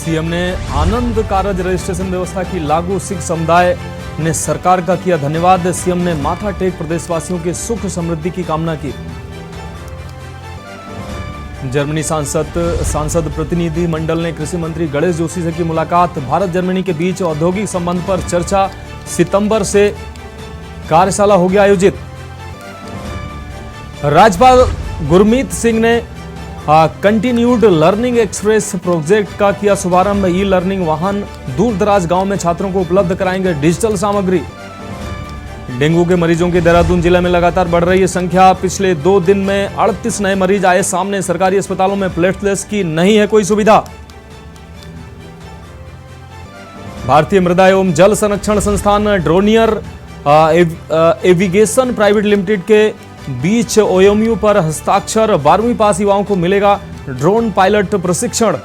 CM ने आनंद कारज registration व्यवस्था की लागू, सिख समुदाय ने सरकार का किया धन्यवाद। सीएम ने माथा टेक प्रदेशवासियों के सुख समृद्धि की कामना की। जर्मनी सांसद प्रतिनिधि मंडल ने कृषि मंत्री गणेश जोशी से की मुलाकात। भारत जर्मनी के बीच औद्योगिक संबंध पर चर्चा। सितंबर से कार्यशाला होगी आयोजित। राज्यपाल गुरमीत सिंह ने कंटिन्यूड लर्निंग एक्सप्रेस प्रोजेक्ट का किया शुभारंभ। ई लर्निंग वाहन दूर दराज गांव में छात्रों को उपलब्ध कराएंगे डिजिटल सामग्री। डेंगू के मरीजों की देहरादून जिले में लगातार बढ़ रही है संख्या। पिछले 2 दिन में 38 नए मरीज आए सामने। सरकारी अस्पतालों में प्लेटलेट्स की नहीं है कोई सुविधा। भारतीय मृदा एवं जल संरक्षण संस्थान ड्रोनियर एविगेशन प्राइवेट लिमिटेड के बीच ओएमयू पर हस्ताक्षर। 12वीं पास युवाओं को मिलेगा ड्रोन पायलट प्रशिक्षण।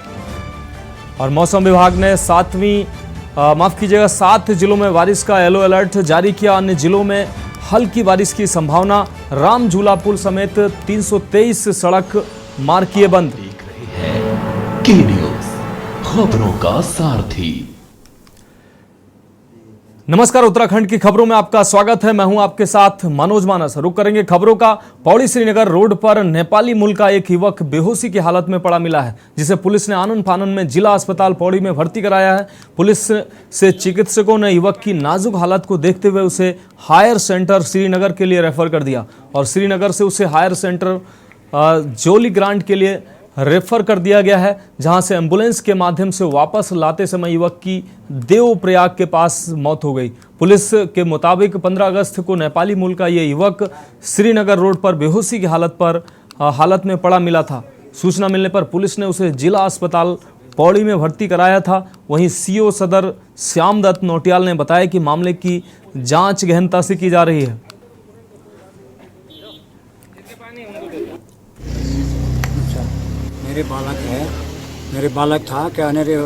और मौसम विभाग ने 7 जिलों में बारिश का येलो अलर्ट जारी किया। अन्य जिलों में हल्की बारिश की संभावना। राम झूला पुल समेत 323 सड़क मार्ग किए बंद। देख रहे हैं के न्यूज़, खबरों का सारथी। नमस्कार, उत्तराखंड की खबरों में आपका स्वागत है। मैं हूं आपके साथ मनोज मानस। रुक करेंगे खबरों का। पौड़ी श्रीनगर रोड पर नेपाली मूल का एक युवक बेहोशी की हालत में पड़ा मिला है, जिसे पुलिस ने आनन फानन में जिला अस्पताल पौड़ी में भर्ती कराया है। पुलिस से चिकित्सकों ने युवक की नाजुक हालत को देखते हुए उसे हायर सेंटर श्रीनगर के लिए रेफर कर दिया और श्रीनगर से उसे हायर सेंटर जोली ग्रांट के लिए रेफर कर दिया गया है, जहां से एम्बुलेंस के माध्यम से वापस लाते समय युवक की देवप्रयाग के पास मौत हो गई। पुलिस के मुताबिक 15 अगस्त को नेपाली मूल का यह युवक श्रीनगर रोड पर बेहोशी की हालत में पड़ा मिला था। सूचना मिलने पर पुलिस ने उसे जिला अस्पताल पौड़ी में भर्ती कराया था। वहीं सीओ सदर श्यामदत्त नोटियाल ने बताया कि मामले की जांच गहनता से की जा रही है। मेरे बालक था क्या मेरे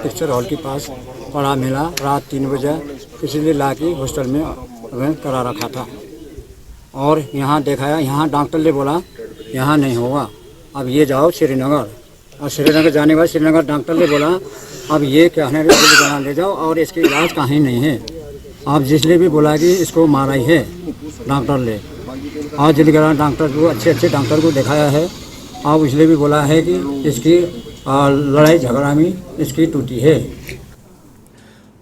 पिक्चर हॉल के पास पड़ा मिला रात 3 बजे, इसलिए ला के हॉस्टल में करा रखा था। और यहाँ दिखाया, यहाँ डॉक्टर ने बोला यहाँ नहीं होगा, अब ये जाओ श्रीनगर। और श्रीनगर जाने के बाद श्रीनगर डॉक्टर ने बोला अब ये क्या है दिल्ली ले जाओ और इसकी इलाज कहीं नहीं है। अब जिसने भी बोला कि इसको मारा ही है डॉक्टर ने, और दिल्ली डॉक्टर को अच्छे डॉक्टर को दिखाया है। अब इसलिए भी बोला है कि इसकी लड़ाई झगड़ा में इसकी टूटी है।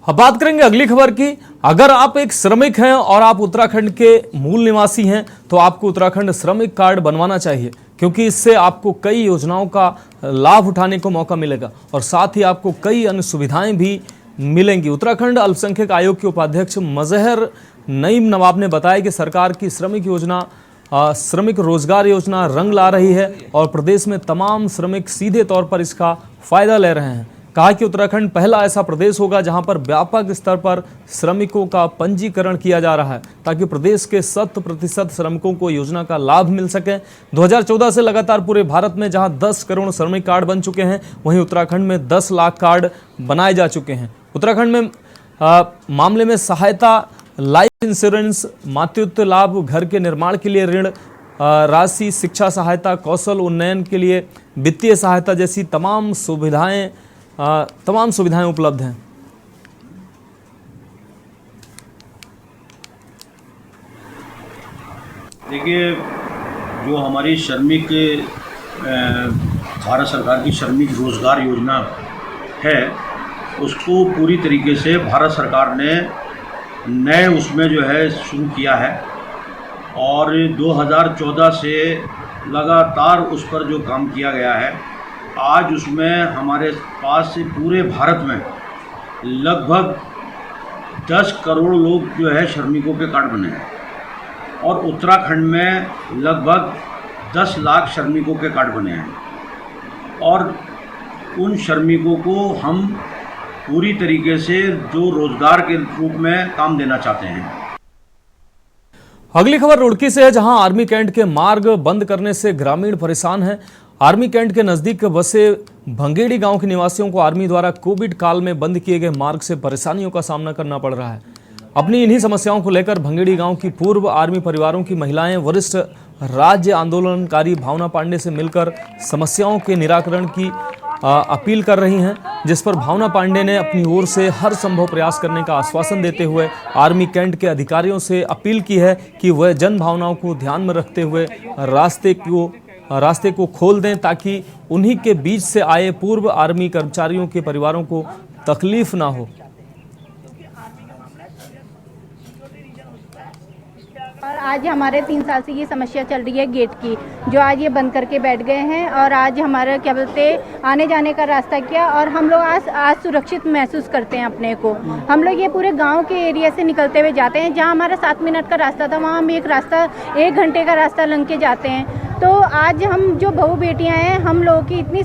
अब बात करेंगे अगली खबर की। अगर आप एक श्रमिक हैं और आप उत्तराखंड के मूल निवासी हैं तो आपको उत्तराखंड श्रमिक कार्ड बनवाना चाहिए, क्योंकि इससे आपको कई योजनाओं का लाभ उठाने को मौका मिलेगा और साथ ही आपको कई अन्य सुविधाएं भी मिलेंगी। उत्तराखंड अल्पसंख्यक आयोग के उपाध्यक्ष मजहर नईम नवाब ने बताया कि सरकार की श्रमिक रोजगार योजना रंग ला रही है और प्रदेश में तमाम श्रमिक सीधे तौर पर इसका फायदा ले रहे हैं। कहा कि उत्तराखंड पहला ऐसा प्रदेश होगा जहां पर व्यापक स्तर पर श्रमिकों का पंजीकरण किया जा रहा है, ताकि प्रदेश के 100% श्रमिकों को योजना का लाभ मिल सके। 2014 से लगातार पूरे भारत में जहां 10 करोड़ श्रमिक कार्ड बन चुके हैं, वहीं उत्तराखंड में 10 लाख कार्ड बनाए जा चुके हैं। उत्तराखंड में मामले में सहायता, लाइफ इंश्योरेंस, मातृत्व लाभ, घर के निर्माण के लिए ऋण राशि, शिक्षा सहायता, कौशल उन्नयन के लिए वित्तीय सहायता जैसी तमाम सुविधाएं उपलब्ध हैं। देखिए, जो हमारी श्रमिक भारत सरकार की श्रमिक रोजगार योजना है, उसको पूरी तरीके से भारत सरकार ने नए उसमें जो है शुरू किया है और 2014 से लगातार उस पर जो काम किया गया है, आज उसमें हमारे पास से पूरे भारत में लगभग 10 करोड़ लोग जो है श्रमिकों के कार्ड बने हैं और उत्तराखंड में लगभग 10 लाख श्रमिकों के कार्ड बने हैं और उन श्रमिकों को हम पूरी तरीके से जो रोजगार के रूप में काम देना चाहते हैं। अगली खबर रुड़की से है, जहां आर्मी कैंट के मार्ग बंद करने से ग्रामीण परेशान हैं। आर्मी कैंट के नजदीक बसे भंगेड़ी गांव के निवासियों को आर्मी द्वारा कोविड काल में बंद किए गए मार्ग से परेशानियों का सामना करना पड़ रहा है। अपनी इन्हीं समस्याओं को लेकर भंगेड़ी गांव की पूर्व आर्मी परिवारों की महिलाएं वरिष्ठ राज्य आंदोलनकारी भावना पांडे से मिलकर समस्याओं के निराकरण की अपील कर रही हैं, जिस पर भावना पांडे ने अपनी ओर से हर संभव प्रयास करने का आश्वासन देते हुए आर्मी कैंट के अधिकारियों से अपील की है कि वह जन भावनाओं को ध्यान में रखते हुए रास्ते को खोल दें, ताकि उन्हीं के बीच से आए पूर्व आर्मी कर्मचारियों के परिवारों को तकलीफ ना हो। और आज हमारे 3 साल से ये समस्या चल रही है गेट की, जो आज ये बंद करके बैठ गए हैं और आज हमारा क्या बोलते आने जाने का रास्ता किया, और हम लोग आज सुरक्षित महसूस करते हैं अपने को। हम लोग ये पूरे गांव के एरिया से निकलते हुए जाते हैं, जहां हमारा 7 मिनट का रास्ता था वहां हम 1 घंटे का रास्ता लंघ के जाते हैं। तो आज हम जो बहू बेटियां हैं, हम लोगों की इतनी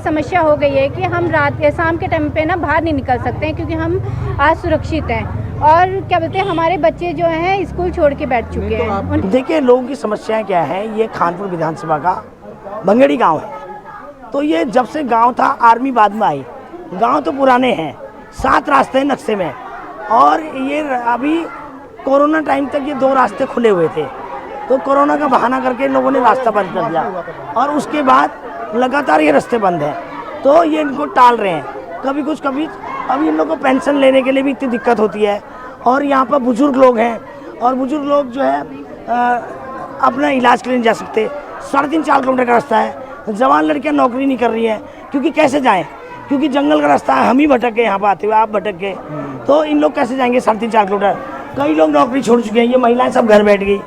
समस्या हो गई है कि हम शाम के टाइम पे ना बाहर नहीं निकल सकते हैं, क्योंकि हम आज सुरक्षित हैं। और क्या बोलते हैं हमारे बच्चे जो हैं स्कूल छोड़ के बैठ चुके हैं। देखिए लोगों की समस्याएं क्या है, ये खानपुर विधानसभा का बंगड़ी गांव है। तो ये जब से गांव था, आर्मी बाद में आई, गांव तो पुराने हैं, 7 रास्ते हैं नक्शे में, और ये अभी कोरोना टाइम तक ये 2 रास्ते खुले हुए थे। तो कोरोना का बहाना करके इन लोगों ने रास्ता बंद कर दिया, और उसके बाद लगातार ये रास्ते बंद हैं। तो ये इनको टाल रहे हैं, कभी कुछ कभी। अभी इन लोगों को पेंशन लेने के लिए भी इतनी दिक्कत होती है, और यहाँ पर बुजुर्ग लोग हैं, और बुजुर्ग लोग जो है अपना इलाज के लिए नहीं जा सकते। 3.5-4 किलोमीटर का रास्ता है। जवान लड़कियाँ नौकरी नहीं कर रही हैं, क्योंकि कैसे जाएं, क्योंकि जंगल का रास्ता है। हम ही भटक गए यहाँ पर आते हुए, आप भटक गए, तो इन लोग कैसे जाएंगे 3.5-4 किलोमीटर। कई लोग नौकरी छोड़ चुके हैं, ये महिलाएं सब घर बैठ गई।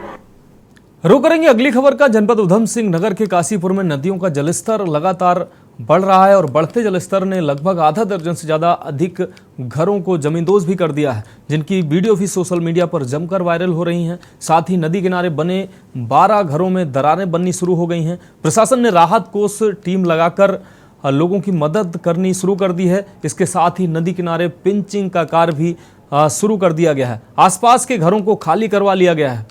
रुक करेंगे अगली खबर का। जनपद उधम सिंह नगर के काशीपुर में नदियों का जलस्तर लगातार बढ़ रहा है, और बढ़ते जलस्तर ने लगभग आधा दर्जन से ज्यादा अधिक घरों को जमींदोज भी कर दिया है, जिनकी वीडियो भी सोशल मीडिया पर जमकर वायरल हो रही हैं। साथ ही नदी किनारे बने 12 घरों में दरारें बननी शुरू हो गई हैं। प्रशासन ने राहत कोष टीम लगाकर लोगों की मदद करनी शुरू कर दी है। इसके साथ ही नदी किनारे पिंचिंग का कार्य भी शुरू कर दिया गया है। आसपास के घरों को खाली करवा लिया गया है।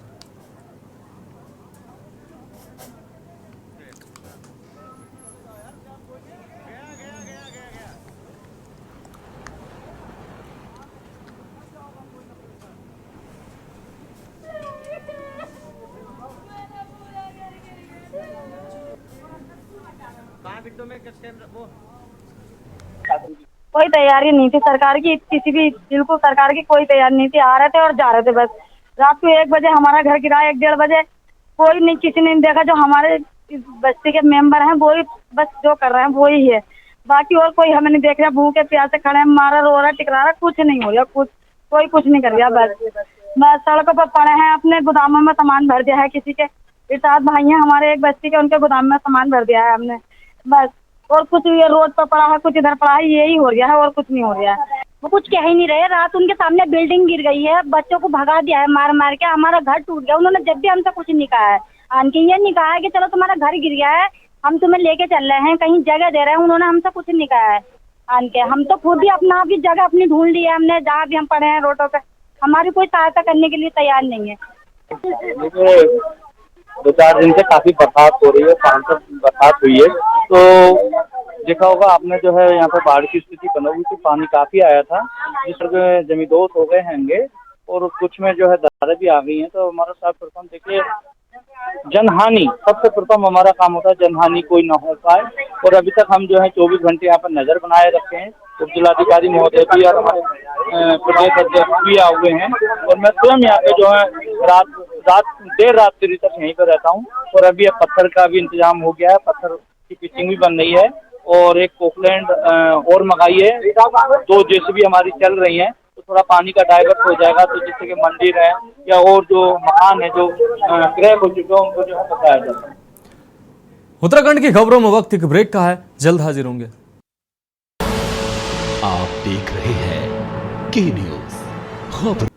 कोई तैयारी नहीं थी सरकार की, किसी भी बिल्कुल सरकार की कोई तैयारी नहीं थी। आ रहे थे और जा रहे थे बस। रात को 1 बजे हमारा घर गिरा, 1-1:30 बजे। कोई नहीं, किसी ने नहीं देखा। जो हमारे इस बस्ती के मेंबर हैं वो ही बस जो कर रहे हैं वो ही है, बाकी और कोई हमें नहीं देख रहा। भूखे प्यासे खड़े हैं, मारा रो रहा टिकरा रहा, कुछ नहीं हो रहा, कोई कुछ नहीं कर रहा। बस सड़कों पर पड़े हैं, अपने गोदामों में सामान भर दिया है। किसी के 7 भाई हैं हमारे एक बस्ती के, उनके गोदाम में सामान भर दिया है हमने बस। और कुछ ये रोड पर पड़ा है, कुछ इधर पड़ा है, यही हो रहा है और कुछ नहीं हो रहा है। वो कुछ कह ही नहीं रहे। रात उनके सामने बिल्डिंग गिर गई है, बच्चों को भगा दिया है मार मार के, हमारा घर टूट गया। उन्होंने जब भी हमसे कुछ नहीं कहा है, आनके ये नहीं कहा है कि चलो तुम्हारा घर गिर गया है, हम तुम्हें लेके चल रहे हैं, कहीं जगह दे रहे हैं। उन्होंने हमसे कुछ नहीं कहा है आनके। हम तो खुद ही अपना भी जगह अपनी ढूंढ ली है हमने, जहाँ भी हम पड़े हैं रोडों पे। हमारी कोई सहायता करने के लिए तैयार नहीं है। 2-4 दिन से काफी बरसात हो रही है, शाम तक बरसात हुई है। तो देखा होगा आपने, जो है यहाँ पे बाढ़ की स्थिति बनी हुई थी, पानी काफी आया था, जिसमें जमींदोज हो गए हैंगे, और कुछ में जो है दरारें भी आ गई हैं। तो हमारा सर्वप्रथम देखिए जनहानि, सबसे प्रथम हमारा काम होता है जनहानि कोई ना हो पाए। और अभी तक हम जो है 24 घंटे यहाँ पर नजर बनाए रखे हैं। तो जिलाधिकारी महोदय भी और हमारे प्रदेश अध्यक्ष भी आए हुए हैं, और मैं स्वयं यहाँ पे जो है देर रात तक यहीं पर रहता हूँ। और अभी अब पत्थर का भी इंतजाम हो गया है, पत्थर की पिचिंग भी बन रही है, और एक पोकलैंड और मंगाई है। 2 जेसीबी हमारी चल रही हैं, तो थोड़ा पानी का डाइवर्ट हो जाएगा, तो जिससे कि मंदिर है या और जो मकान है जो क्रैक हो चुके हैं उनको जो है बचाया जाए। उत्तराखंड की खबरों में वक्त एक ब्रेक का है, जल्द हाजिर होंगे। आप देख रहे हैं के न्यूज खबर।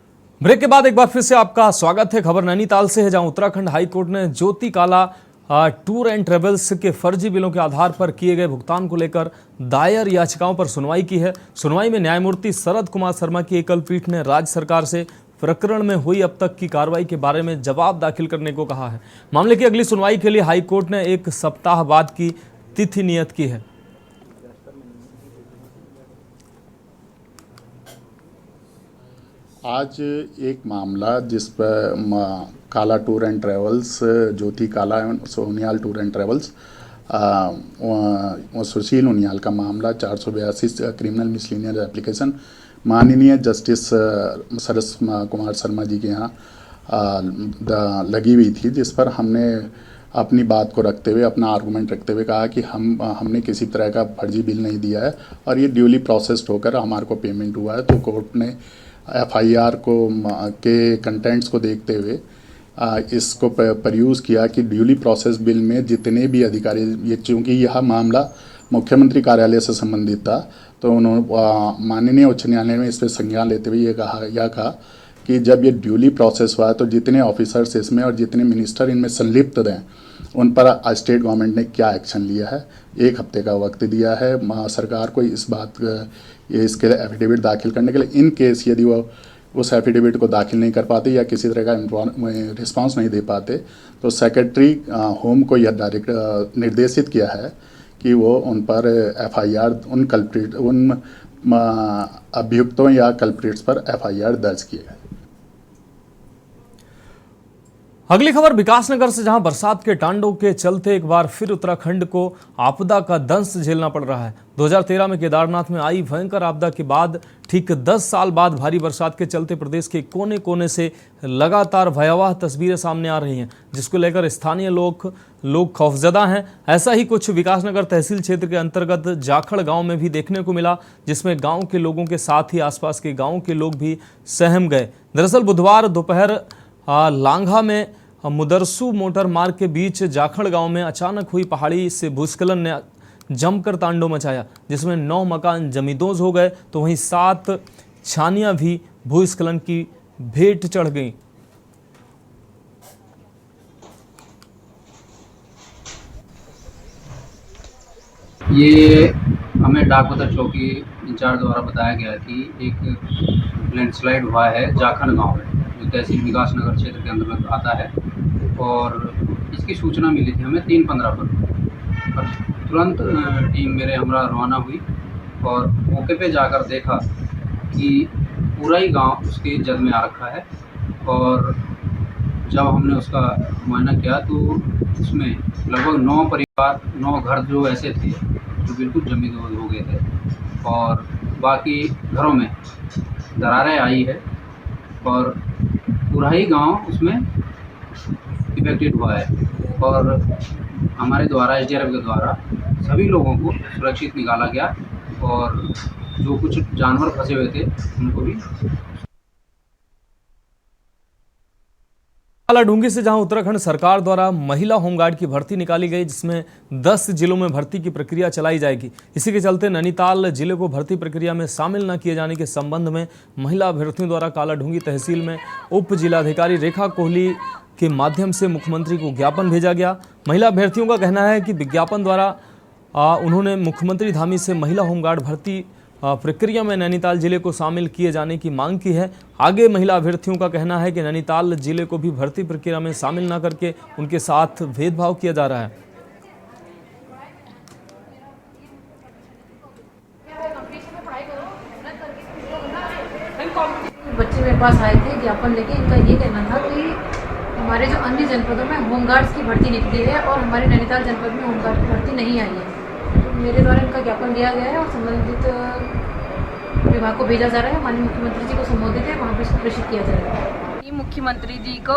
ब्रेक के बाद एक बार फिर से आपका स्वागत है। खबर नैनीताल से है, जहां उत्तराखंड हाईकोर्ट ने ज्योति काला टूर एंड ट्रेवल्स के फर्जी बिलों के आधार पर किए गए भुगतान को लेकर दायर याचिकाओं पर सुनवाई की है। सुनवाई में न्यायमूर्ति शरद कुमार शर्मा की एकल पीठ ने राज्य सरकार से प्रकरण में हुई अब तक की कार्रवाई के बारे में जवाब दाखिल करने को कहा है। मामले की अगली सुनवाई के लिए हाईकोर्ट ने 1 सप्ताह बाद की तिथि नियत की है। आज एक मामला जिस पर काला टूर एंड ट्रेवल्स, ज्योति काला एवं सोनियाल टूर एंड ट्रेवल्स सुशील उनियाल का मामला 482 क्रिमिनल मिसलिनियर एप्लीकेशन माननीय जस्टिस सरस कुमार शर्मा जी के यहाँ लगी हुई थी, जिस पर हमने अपनी बात को रखते हुए, अपना आर्गूमेंट रखते हुए कहा कि हमने किसी तरह का फर्जी बिल नहीं दिया है और ये ड्यूली प्रोसेस्ड होकर हमारे को पेमेंट हुआ है। तो कोर्ट ने एफआईआर को के कंटेंट्स को देखते हुए इसको परयूज़ किया कि ड्यूली प्रोसेस बिल में जितने भी अधिकारी, ये चूँकि यह मामला मुख्यमंत्री कार्यालय से संबंधित था, तो उन्होंने माननीय उच्च न्यायालय में इस पर संज्ञान लेते हुए यह कहा कि जब ये ड्यूली प्रोसेस हुआ है तो जितने ऑफिसर्स इसमें और जितने मिनिस्टर इनमें संलिप्त हैं उन पर स्टेट गवर्नमेंट ने क्या एक्शन लिया है। 1 हफ्ते का वक्त दिया है सरकार को इस बात इसके एफिडेविट दाखिल करने के लिए। इन केस यदि वो उस एफिडेविट को दाखिल नहीं कर पाते या किसी तरह का रिस्पांस नहीं दे पाते तो सेक्रेटरी होम को यह डायरेक्ट निर्देशित किया है कि वो उन पर एफआईआर उन अभियुक्तों या कल्प्रिट्स पर एफआईआर दर्ज किए गए। अगली खबर विकासनगर से, जहां बरसात के तांडव के चलते एक बार फिर उत्तराखंड को आपदा का दंश झेलना पड़ रहा है। 2013 में केदारनाथ में आई भयंकर आपदा के बाद ठीक 10 साल बाद भारी बरसात के चलते प्रदेश के कोने कोने से लगातार भयावह तस्वीरें सामने आ रही हैं, जिसको लेकर स्थानीय लोग खौफजदा हैं। ऐसा ही कुछ विकासनगर तहसील क्षेत्र के अंतर्गत जाखड़ गांव में भी देखने को मिला, जिसमें गांव के लोगों के साथ ही आसपास के गांव के लोग भी सहम गए। दरअसल बुधवार दोपहर लांघा में मुदरसू मोटर मार्ग के बीच जाखड़ गांव में अचानक हुई पहाड़ी से भूस्खलन ने जमकर तांडव मचाया, जिसमें 9 मकान जमींदोज हो गए तो वहीं 7 छानियां भी भूस्खलन की भेंट चढ़ गईं। ये हमें डाकबतर चौकी इंचार्ज द्वारा बताया गया कि एक लैंडस्लाइड हुआ है जाखड़ गांव में, जो तहसील विकासनगर क्षेत्र के अंतर्गत आता है, और इसकी सूचना मिली थी हमें 3:15 पर। तुरंत टीम मेरे हमरा रवाना हुई और मौके पे जाकर देखा कि पूरा ही गांव उसके जद में आ रखा है। और जब हमने उसका मुआयना किया तो उसमें लगभग 9 परिवार, 9 घर जो ऐसे थे जो बिल्कुल जमींदोज हो गए थे, और बाकी घरों में दरारें आई है और पूरा ही गांव उसमें इफेक्टेड हुआ है। और हमारे द्वारा एसडीआरएफ के द्वारा सभी लोगों को सुरक्षित निकाला गया और जो कुछ जानवर फंसे हुए थे उनको भी। कालाढूंगी से, जहां उत्तराखंड सरकार द्वारा महिला होमगार्ड की भर्ती निकाली गई, जिसमें 10 जिलों में भर्ती की प्रक्रिया चलाई जाएगी। इसी के चलते नैनीताल जिले को भर्ती प्रक्रिया में शामिल न किए जाने के संबंध में महिला अभ्यर्थियों द्वारा कालाढूंगी तहसील में उप जिलाधिकारी रेखा कोहली के माध्यम से मुख्यमंत्री को ज्ञापन भेजा गया। महिला अभ्यर्थियों का कहना है कि विज्ञापन द्वारा उन्होंने मुख्यमंत्री धामी से महिला होमगार्ड भर्ती प्रक्रिया में नैनीताल जिले को शामिल किए जाने की मांग की है। आगे महिला अभ्यर्थियों का कहना है कि नैनीताल जिले को भी भर्ती प्रक्रिया में शामिल न करके उनके साथ भेदभाव किया जा रहा है। बच्चे मेरे पास आए थे ज्ञापन लेके। इनका ये कहना था कि हमारे जो अन्य जनपदों में होमगार्ड्स की भर्ती निकली है और हमारे नैनीताल जनपद में होमगार्ड की भर्ती नहीं आई है। मेरे द्वारा इनका ज्ञापन दिया गया है और संबंधित विभाग को भेजा जा रहा है। माननीय मुख्यमंत्री जी को संबोधित है, वहाँ पर प्रेषित किया जाएगा। मुख्यमंत्री जी को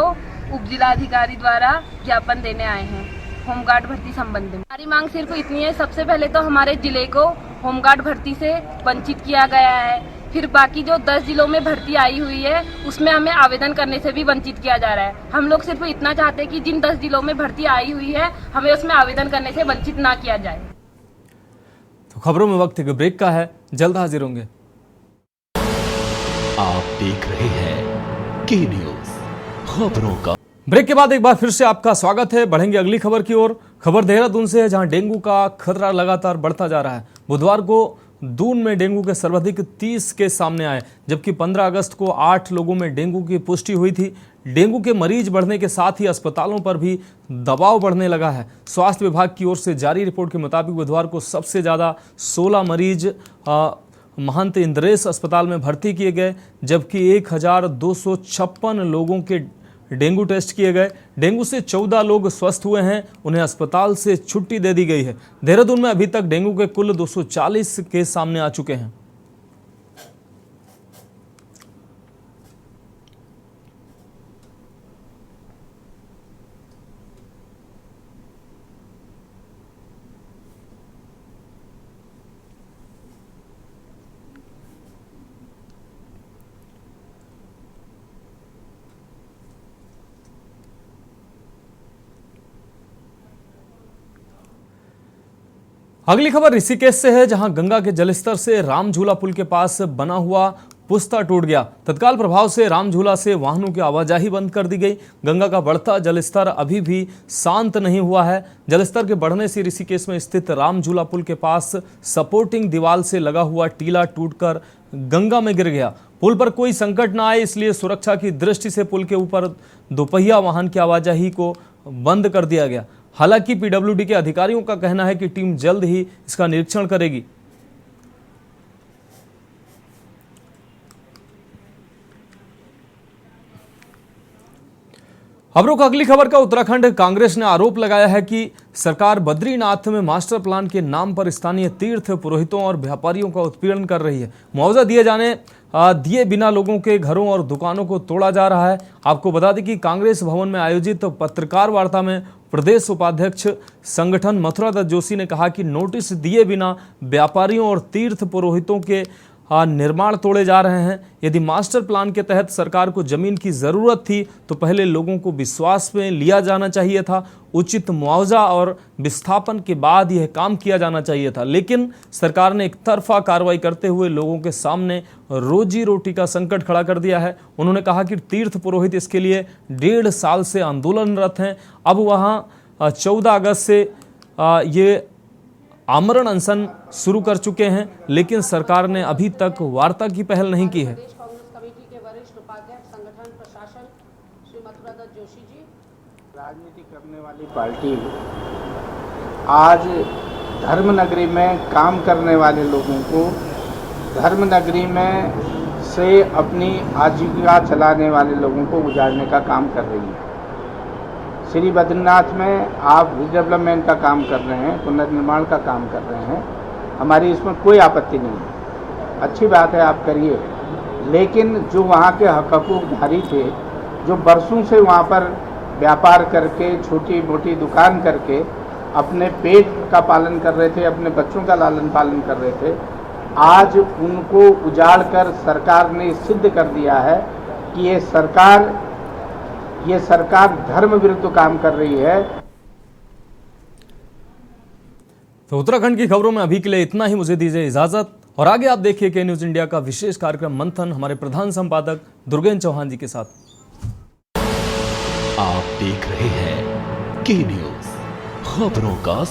उप जिलाधिकारी द्वारा ज्ञापन देने आए हैं होमगार्ड भर्ती संबंध में। हमारी मांग सिर्फ इतनी है, सबसे पहले तो हमारे जिले को होमगार्ड भर्ती से वंचित किया गया है, फिर बाकी जो 10 जिलों में भर्ती आई हुई है उसमें हमें आवेदन करने से भी वंचित किया जा रहा है। हम लोग सिर्फ इतना चाहते हैं कि जिन 10 जिलों में भर्ती आई हुई है हमें उसमें आवेदन करने से वंचित ना किया जाए। तो खबरों में वक्त एक ब्रेक का है, जल्द हाजिर होंगे। आप देख रहे हैं के न्यूज खबरों का। ब्रेक के बाद एक बार फिर से आपका स्वागत है। बढ़ेंगे अगली खबर की ओर। खबर देहरादून से है, जहां डेंगू का खतरा लगातार बढ़ता जा रहा है। बुधवार को दून में डेंगू के सर्वाधिक 30 केस सामने आए, जबकि 15 अगस्त को 8 लोगों में डेंगू की पुष्टि हुई थी। डेंगू के मरीज बढ़ने के साथ ही अस्पतालों पर भी दबाव बढ़ने लगा है। स्वास्थ्य विभाग की ओर से जारी रिपोर्ट के मुताबिक बुधवार को सबसे ज़्यादा 16 मरीज महंत इंद्रेश अस्पताल में भर्ती किए गए, जबकि 1256 लोगों के डेंगू टेस्ट किए गए। डेंगू से 14 लोग स्वस्थ हुए हैं, उन्हें अस्पताल से छुट्टी दे दी गई है। देहरादून में अभी तक डेंगू के कुल 240 केस सामने आ चुके हैं। अगली खबर ऋषिकेश से है, जहां गंगा के जलस्तर से रामझूला पुल के पास बना हुआ पुस्ता टूट गया। तत्काल प्रभाव से रामझूला से वाहनों की आवाजाही बंद कर दी गई। गंगा का बढ़ता जलस्तर अभी भी शांत नहीं हुआ है। जलस्तर के बढ़ने से ऋषिकेश में स्थित रामझूला पुल के पास सपोर्टिंग दीवार से लगा हुआ टीला टूटकर गंगा में गिर गया। पुल पर कोई संकट न आए, इसलिए सुरक्षा की दृष्टि से पुल के ऊपर दोपहिया वाहन की आवाजाही को बंद कर दिया गया। हालांकि पीडब्ल्यूडी के अधिकारियों का कहना है कि टीम जल्द ही इसका निरीक्षण करेगी। खबरों का अगली खबर का उत्तराखंड कांग्रेस ने आरोप लगाया है कि सरकार बद्रीनाथ में मास्टर प्लान के नाम पर स्थानीय तीर्थ पुरोहितों और व्यापारियों का उत्पीड़न कर रही है। मुआवजा दिए बिना लोगों के घरों और दुकानों को तोड़ा जा रहा है। आपको बता दें कि कांग्रेस भवन में आयोजित पत्रकार वार्ता में प्रदेश उपाध्यक्ष संगठन मथुरा दत्त जोशी ने कहा कि नोटिस दिए बिना व्यापारियों और तीर्थ पुरोहितों के निर्माण तोड़े जा रहे हैं। यदि मास्टर प्लान के तहत सरकार को जमीन की जरूरत थी तो पहले लोगों को विश्वास में लिया जाना चाहिए था। उचित मुआवजा और विस्थापन के बाद यह काम किया जाना चाहिए था, लेकिन सरकार ने एक तरफा कार्रवाई करते हुए लोगों के सामने रोजी रोटी का संकट खड़ा कर दिया है। उन्होंने कहा कि तीर्थ पुरोहित इसके लिए 1.5 साल से आंदोलनरत हैं। अब वहां 14 अगस्त से ये आमरण अनशन शुरू कर चुके हैं, लेकिन सरकार ने अभी तक वार्ता की पहल नहीं की है। कांग्रेस कमेटी के वरिष्ठ उपाध्यक्ष संगठन प्रशासन श्री मथुरा दत्त जोशी जी, राजनीति करने वाली पार्टी आज धर्मनगरी में काम करने वाले लोगों को धर्मनगरी में से अपनी आजीविका चलाने वाले लोगों को उजाड़ने का काम कर रही है। श्री बद्रीनाथ में आप रिडेवलपमेंट का काम कर रहे हैं, पुनर्निर्माण का काम कर रहे हैं, हमारी इसमें कोई आपत्ति नहीं है, अच्छी बात है, आप करिए। लेकिन जो वहाँ के हकूकधारी थे, जो बरसों से वहाँ पर व्यापार करके छोटी मोटी दुकान करके अपने पेट का पालन कर रहे थे, अपने बच्चों का लालन पालन कर रहे थे, आज उनको उजाड़ कर सरकार ने सिद्ध कर दिया है कि ये सरकार धर्म विरुद्ध काम कर रही है। तो उत्तराखंड की खबरों में अभी के लिए इतना ही। मुझे दीजिए इजाजत और आगे आप देखिए के न्यूज इंडिया का विशेष कार्यक्रम मंथन हमारे प्रधान संपादक दुर्गेन चौहान जी के साथ। आप देख रहे हैं के न्यूज, खबरों का